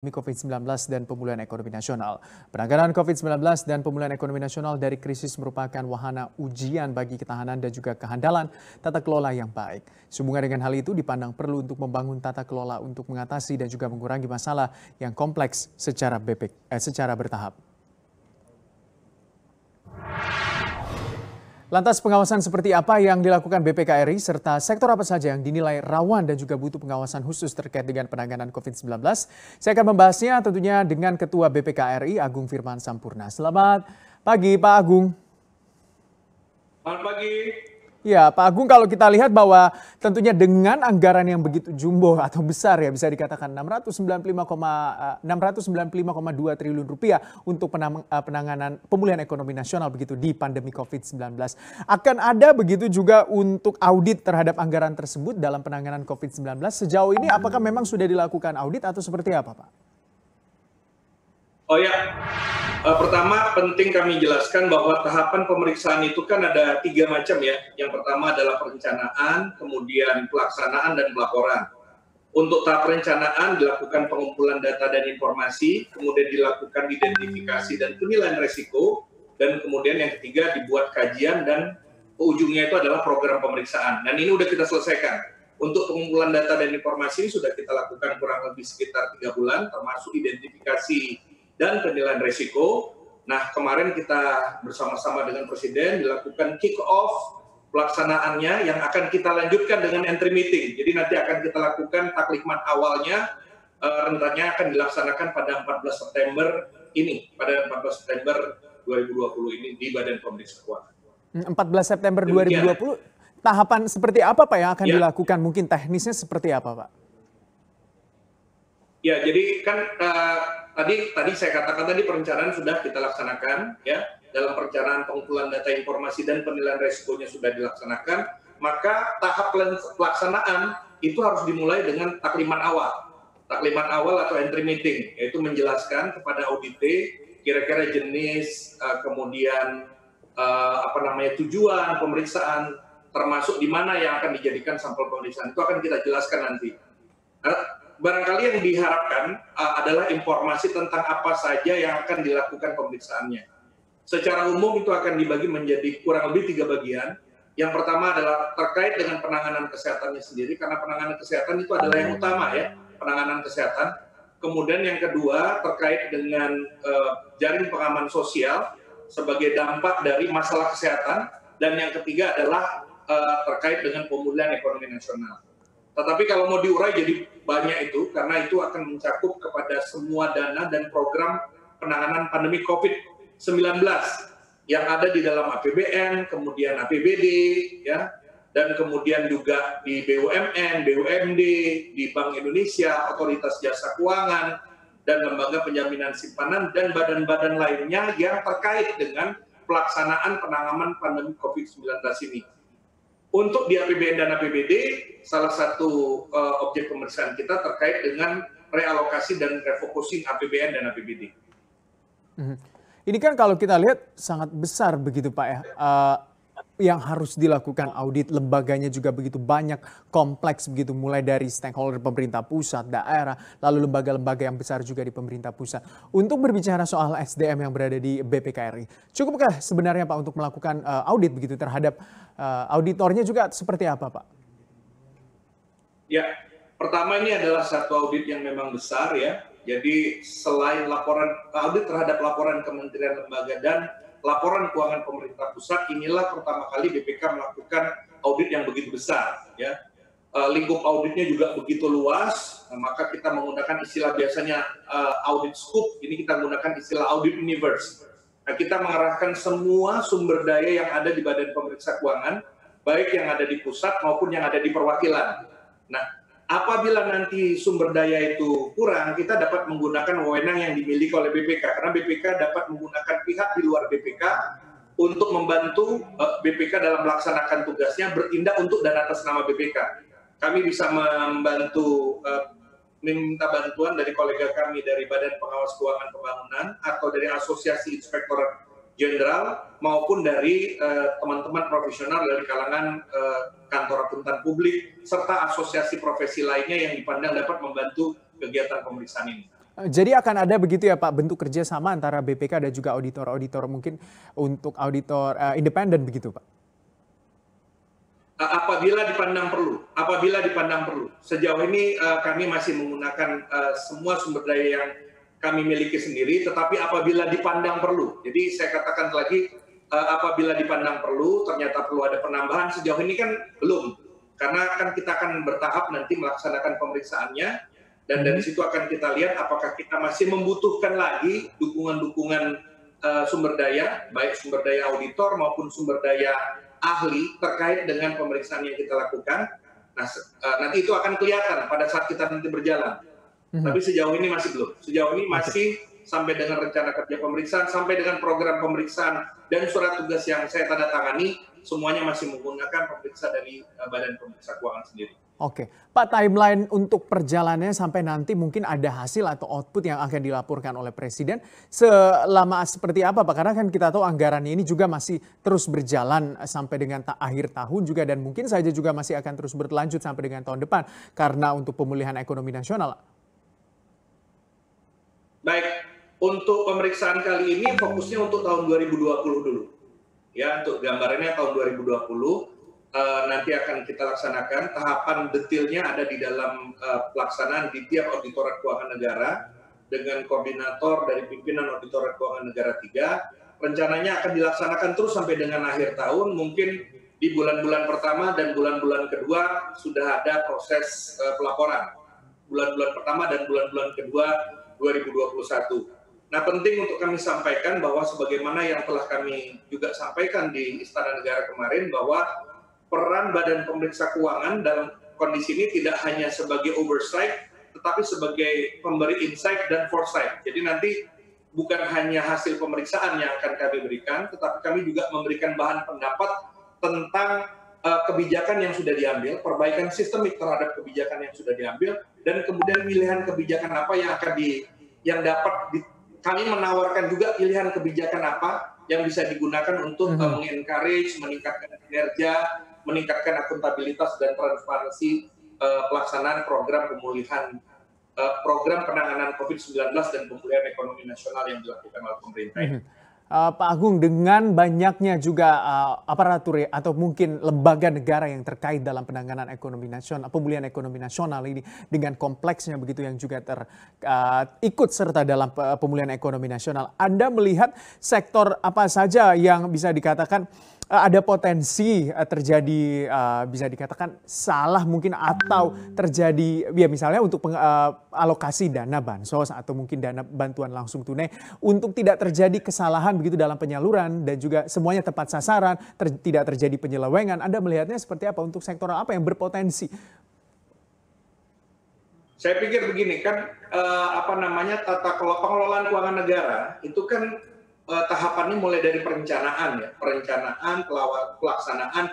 COVID-19 dan pemulihan ekonomi nasional. Penanganan COVID-19 dan pemulihan ekonomi nasional dari krisis merupakan wahana ujian bagi ketahanan dan juga kehandalan tata kelola yang baik. Sehubungan dengan hal itu dipandang perlu untuk membangun tata kelola untuk mengatasi dan juga mengurangi masalah yang kompleks secara bertahap. Lantas pengawasan seperti apa yang dilakukan BPK RI serta sektor apa saja yang dinilai rawan dan juga butuh pengawasan khusus terkait dengan penanganan COVID-19? Saya akan membahasnya tentunya dengan Ketua BPK RI Agung Firman Sampurna. Selamat pagi Pak Agung. Selamat pagi. Ya Pak Agung, kalau kita lihat bahwa tentunya dengan anggaran yang begitu jumbo atau besar ya bisa dikatakan 695,2 triliun rupiah untuk penanganan pemulihan ekonomi nasional begitu di pandemi COVID-19. Akan ada begitu juga untuk audit terhadap anggaran tersebut dalam penanganan COVID-19. Sejauh ini apakah memang sudah dilakukan audit atau seperti apa Pak? Oh ya, pertama penting kami jelaskan bahwa tahapan pemeriksaan itu kan ada 3 macam ya. Yang pertama adalah perencanaan, kemudian pelaksanaan dan pelaporan. Untuk tahap perencanaan dilakukan pengumpulan data dan informasi, kemudian dilakukan identifikasi dan penilaian risiko, dan kemudian yang ketiga dibuat kajian dan ujungnya itu adalah program pemeriksaan. Dan ini sudah kita selesaikan. Untuk pengumpulan data dan informasi sudah kita lakukan kurang lebih sekitar 3 bulan, termasuk identifikasi dan penilaian risiko. Nah, kemarin kita bersama-sama dengan Presiden dilakukan kick-off pelaksanaannya yang akan kita lanjutkan dengan entry meeting. Jadi nanti akan kita lakukan taklimat awalnya, rencananya akan dilaksanakan pada 14 September ini, pada 14 September 2020 ini di Badan Pemeriksa Keuangan. 14 September 2020, tahapan seperti apa Pak yang akan dilakukan? Mungkin teknisnya seperti apa Pak? Ya, jadi kan tadi saya katakan tadi perencanaan sudah kita laksanakan ya. Dalam perencanaan pengumpulan data informasi dan penilaian resikonya sudah dilaksanakan, maka tahap pelaksanaan itu harus dimulai dengan taklimat awal. Taklimat awal atau entry meeting, yaitu menjelaskan kepada audite kira-kira jenis, kemudian tujuan pemeriksaan, termasuk di mana yang akan dijadikan sampel pemeriksaan. Itu akan kita jelaskan nanti. Barangkali yang diharapkan adalah informasi tentang apa saja yang akan dilakukan pemeriksaannya. Secara umum itu akan dibagi menjadi kurang lebih 3 bagian. Yang pertama adalah terkait dengan penanganan kesehatannya sendiri, karena penanganan kesehatan itu adalah yang utama ya, penanganan kesehatan. Kemudian yang kedua terkait dengan jaring pengaman sosial sebagai dampak dari masalah kesehatan. Dan yang ketiga adalah terkait dengan pemulihan ekonomi nasional. Tetapi kalau mau diurai jadi banyak itu, karena itu akan mencakup kepada semua dana dan program penanganan pandemi COVID-19 yang ada di dalam APBN, kemudian APBD, ya, dan kemudian juga di BUMN, BUMD, di Bank Indonesia, Otoritas Jasa Keuangan, dan Lembaga Penjaminan Simpanan, dan badan-badan lainnya yang terkait dengan pelaksanaan penanganan pandemi COVID-19 ini. Untuk di APBN dan APBD, salah satu objek pemeriksaan kita terkait dengan realokasi dan refocusing APBN dan APBD. Ini kan kalau kita lihat sangat besar begitu Pak ya, yang harus dilakukan audit, lembaganya juga begitu banyak, kompleks begitu, mulai dari stakeholder pemerintah pusat, daerah, lalu lembaga-lembaga yang besar juga di pemerintah pusat. Untuk berbicara soal SDM yang berada di BPK RI, cukupkah sebenarnya Pak untuk melakukan audit begitu terhadap auditornya juga seperti apa Pak? Ya, pertama ini adalah satu audit yang memang besar ya. Jadi selain laporan audit terhadap laporan kementerian lembaga dan laporan keuangan pemerintah pusat, inilah pertama kali BPK melakukan audit yang begitu besar ya. Lingkup auditnya juga begitu luas, maka kita menggunakan istilah biasanya audit scope, ini kita menggunakan istilah audit universe. Nah, kita mengarahkan semua sumber daya yang ada di Badan Pemeriksa Keuangan, baik yang ada di pusat maupun yang ada di perwakilan. Nah, apabila nanti sumber daya itu kurang, kita dapat menggunakan wewenang yang dimiliki oleh BPK. Karena BPK dapat menggunakan pihak di luar BPK untuk membantu BPK dalam melaksanakan tugasnya bertindak untuk dan atas nama BPK. Kami bisa membantu meminta bantuan dari kolega kami dari Badan Pengawas Keuangan Pembangunan atau dari Asosiasi Inspektorat Jenderal maupun dari teman-teman profesional dari kalangan kantor akuntan publik serta asosiasi profesi lainnya yang dipandang dapat membantu kegiatan pemeriksaan ini. Jadi akan ada begitu ya Pak, bentuk kerjasama antara BPK dan juga auditor-auditor mungkin untuk auditor independen begitu Pak? Apabila dipandang perlu. Sejauh ini kami masih menggunakan semua sumber daya yang kami miliki sendiri, tetapi apabila dipandang perlu. Jadi saya katakan lagi, apabila dipandang perlu, ternyata perlu ada penambahan, sejauh ini kan belum. Karena kan kita akan bertahap nanti melaksanakan pemeriksaannya, dan dari situ akan kita lihat apakah kita masih membutuhkan lagi dukungan-dukungan sumber daya, baik sumber daya auditor maupun sumber daya ahli terkait dengan pemeriksaan yang kita lakukan. Nah, nanti itu akan kelihatan pada saat kita nanti berjalan. Tapi sejauh ini masih belum. Sejauh ini masih sampai dengan rencana kerja pemeriksaan, sampai dengan program pemeriksaan dan surat tugas yang saya tanda tangani, semuanya masih menggunakan pemeriksa dari Badan Pemeriksa Keuangan sendiri. Oke, Pak, timeline untuk perjalanannya sampai nanti mungkin ada hasil atau output yang akan dilaporkan oleh Presiden selama seperti apa Pak? Karena kan kita tahu anggaran ini juga masih terus berjalan sampai dengan akhir tahun juga dan mungkin saja juga masih akan terus berlanjut sampai dengan tahun depan karena untuk pemulihan ekonomi nasional. Baik, untuk pemeriksaan kali ini fokusnya untuk tahun 2020 dulu. Ya, untuk gambarannya tahun 2020. Nanti akan kita laksanakan. Tahapan detailnya ada di dalam pelaksanaan di tiap Auditorat Keuangan Negara dengan koordinator dari pimpinan Auditorat Keuangan Negara 3. Rencananya akan dilaksanakan terus sampai dengan akhir tahun. Mungkin di bulan-bulan pertama dan bulan-bulan kedua sudah ada proses pelaporan. Bulan-bulan pertama dan bulan-bulan kedua 2021. Nah, penting untuk kami sampaikan bahwa sebagaimana yang telah kami juga sampaikan di Istana Negara kemarin bahwa peran Badan Pemeriksa Keuangan dalam kondisi ini tidak hanya sebagai oversight, tetapi sebagai pemberi insight dan foresight. Jadi nanti bukan hanya hasil pemeriksaan yang akan kami berikan, tetapi kami juga memberikan bahan pendapat tentang kebijakan yang sudah diambil, perbaikan sistemik terhadap kebijakan yang sudah diambil, dan kemudian pilihan kebijakan apa yang dapat kami menawarkan juga pilihan kebijakan apa yang bisa digunakan untuk mengencourage, meningkatkan kinerja, meningkatkan akuntabilitas dan transparansi pelaksanaan program pemulihan, program penanganan COVID-19 dan pemulihan ekonomi nasional yang dilakukan oleh pemerintah. Pak Agung, dengan banyaknya juga aparatur atau mungkin lembaga negara yang terkait dalam penanganan ekonomi nasional, pemulihan ekonomi nasional ini dengan kompleksnya begitu yang juga ikut serta dalam pemulihan ekonomi nasional, Anda melihat sektor apa saja yang bisa dikatakan ada potensi terjadi bisa dikatakan salah mungkin atau terjadi ya misalnya untuk alokasi dana bansos atau mungkin dana bantuan langsung tunai untuk tidak terjadi kesalahan begitu dalam penyaluran dan juga semuanya tepat sasaran, tidak terjadi penyelewengan. Anda melihatnya seperti apa untuk sektor apa yang berpotensi? Saya pikir begini kan tata kelola pengelolaan keuangan negara itu kan tahapannya mulai dari perencanaan, pelaksanaan,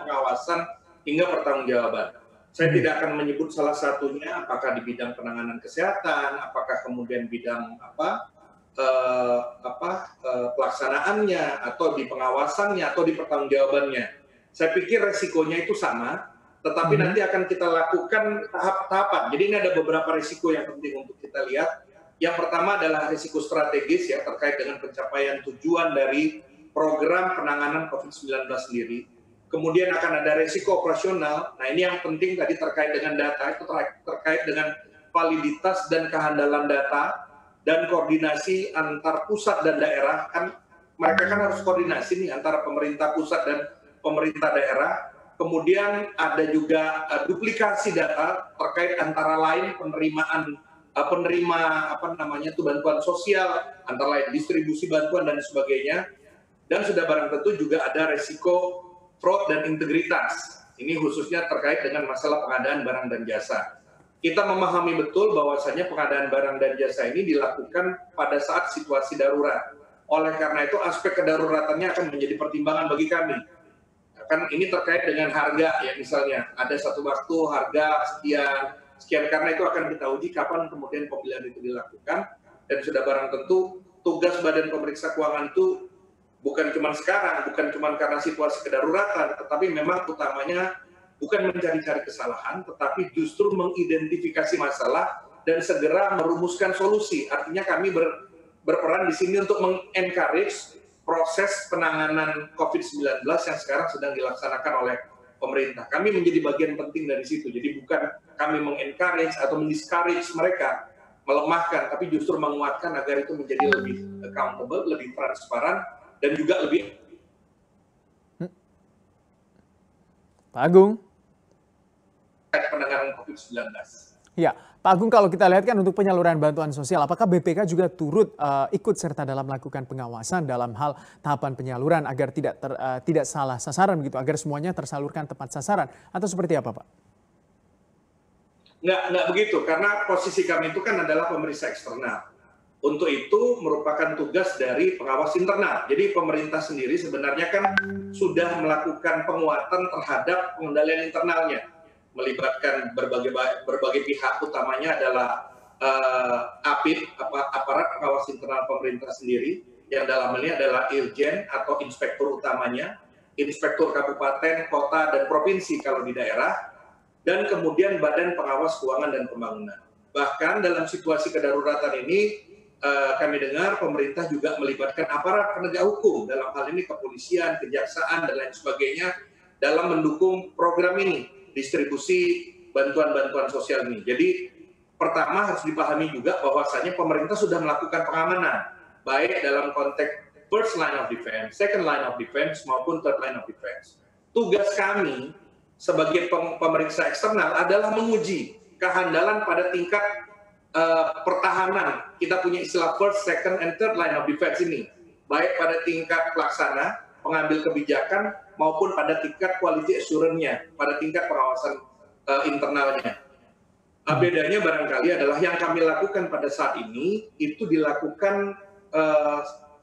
pengawasan hingga pertanggungjawaban. Saya tidak akan menyebut salah satunya apakah di bidang penanganan kesehatan, apakah kemudian bidang pelaksanaannya atau di pengawasannya atau di pertanggungjawabannya. Saya pikir resikonya itu sama, tetapi nanti akan kita lakukan tahap-tahapan. Jadi ini ada beberapa risiko yang penting untuk kita lihat. Yang pertama adalah risiko strategis ya terkait dengan pencapaian tujuan dari program penanganan COVID-19 sendiri. Kemudian akan ada risiko operasional. Nah, ini yang penting tadi terkait dengan data, itu terkait dengan validitas dan kehandalan data dan koordinasi antar pusat dan daerah. Kan mereka kan harus koordinasi nih antara pemerintah pusat dan pemerintah daerah. Kemudian ada juga duplikasi data terkait antara lain penerima bantuan sosial, antara lain distribusi bantuan dan sebagainya. Dan sudah barang tentu juga ada resiko fraud dan integritas. Ini khususnya terkait dengan masalah pengadaan barang dan jasa. Kita memahami betul bahwasanya pengadaan barang dan jasa ini dilakukan pada saat situasi darurat. Oleh karena itu aspek kedaruratannya akan menjadi pertimbangan bagi kami. Kan ini terkait dengan harga ya, misalnya ada satu waktu harga sekian karena itu akan kita uji kapan kemudian pembelian itu dilakukan. Dan sudah barang tentu tugas Badan Pemeriksa Keuangan itu bukan cuma sekarang, bukan cuma karena situasi kedaruratan, tetapi memang utamanya bukan mencari-cari kesalahan, tetapi justru mengidentifikasi masalah dan segera merumuskan solusi. Artinya kami berperan di sini untuk mengencourage proses penanganan COVID-19 yang sekarang sedang dilaksanakan oleh pemerintah. Kami menjadi bagian penting dari situ. Jadi bukan kami mengencourage atau mendiscourage mereka, melemahkan, tapi justru menguatkan agar itu menjadi lebih accountable, lebih transparan, dan juga lebih... Pak Agung. Penanganan COVID-19. Ya, Pak Agung, kalau kita lihat kan untuk penyaluran bantuan sosial, apakah BPK juga turut ikut serta dalam melakukan pengawasan dalam hal tahapan penyaluran agar tidak salah sasaran begitu, agar semuanya tersalurkan tepat sasaran, atau seperti apa, Pak? Nggak begitu, karena posisi kami itu kan adalah pemeriksa eksternal. Untuk itu merupakan tugas dari pengawas internal. Jadi pemerintah sendiri sebenarnya kan sudah melakukan penguatan terhadap pengendalian internalnya, melibatkan berbagai pihak, utamanya adalah APIP, aparat pengawas internal pemerintah sendiri, yang dalam hal ini adalah Irjen atau inspektur utamanya, inspektur kabupaten, kota, dan provinsi kalau di daerah, dan kemudian Badan Pengawas Keuangan dan Pembangunan. Bahkan dalam situasi kedaruratan ini, kami dengar pemerintah juga melibatkan aparat penegak hukum, dalam hal ini kepolisian, kejaksaan, dan lain sebagainya, dalam mendukung program ini, distribusi bantuan-bantuan sosial ini. Jadi pertama harus dipahami juga bahwasannya pemerintah sudah melakukan pengamanan, baik dalam konteks first line of defense, second line of defense, maupun third line of defense. Tugas kami sebagai pemeriksa eksternal adalah menguji kehandalan pada tingkat pertahanan. Kita punya istilah first, second, and third line of defense ini, baik pada tingkat pelaksana, pengambil kebijakan, maupun pada tingkat quality assurance-nya, pada tingkat pengawasan internalnya. Bedanya barangkali adalah yang kami lakukan pada saat ini, itu dilakukan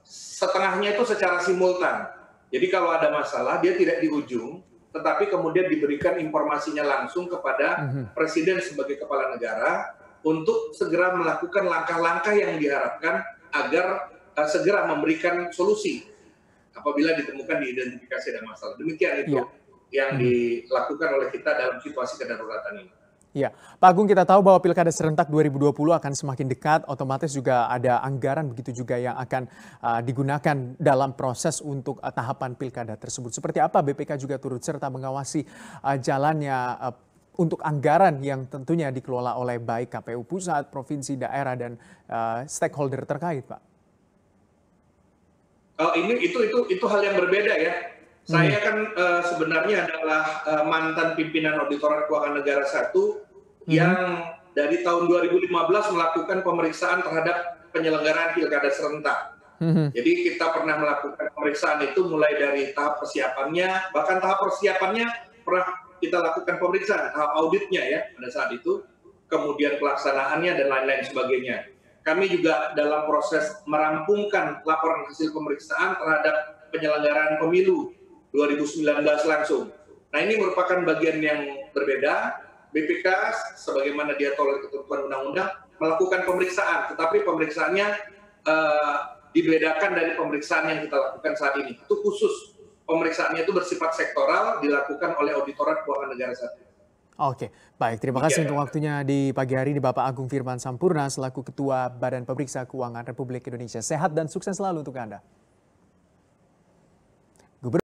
setengahnya itu secara simultan. Jadi kalau ada masalah, dia tidak di ujung, tetapi kemudian diberikan informasinya langsung kepada Presiden sebagai kepala negara untuk segera melakukan langkah-langkah yang diharapkan agar segera memberikan solusi apabila ditemukan diidentifikasi ada masalah. Demikian itu yang dilakukan oleh kita dalam situasi kedaruratan ini. Ya, Pak Agung, kita tahu bahwa Pilkada serentak 2020 akan semakin dekat, otomatis juga ada anggaran begitu juga yang akan digunakan dalam proses untuk tahapan Pilkada tersebut. Seperti apa BPK juga turut serta mengawasi jalannya untuk anggaran yang tentunya dikelola oleh baik KPU pusat, provinsi, daerah, dan stakeholder terkait, Pak? Itu hal yang berbeda ya. Saya kan sebenarnya adalah mantan pimpinan Auditorat Keuangan Negara 1 yang dari tahun 2015 melakukan pemeriksaan terhadap penyelenggaraan Pilkada serentak. Jadi kita pernah melakukan pemeriksaan itu mulai dari tahap persiapannya, bahkan tahap persiapannya pernah kita lakukan pemeriksaan, tahap auditnya ya pada saat itu, kemudian pelaksanaannya dan lain-lain sebagainya. Kami juga dalam proses merampungkan laporan hasil pemeriksaan terhadap penyelenggaraan pemilu 2019 langsung. Nah, ini merupakan bagian yang berbeda. BPK sebagaimana diatur oleh ketentuan undang-undang melakukan pemeriksaan, tetapi pemeriksaannya dibedakan dari pemeriksaan yang kita lakukan saat ini. Itu khusus. Pemeriksaannya itu bersifat sektoral, dilakukan oleh Auditorat Keuangan Negara 1. Oke, baik. Terima kasih untuk waktunya di pagi hari ini Bapak Agung Firman Sampurna selaku Ketua Badan Pemeriksa Keuangan Republik Indonesia. Sehat dan sukses selalu untuk Anda.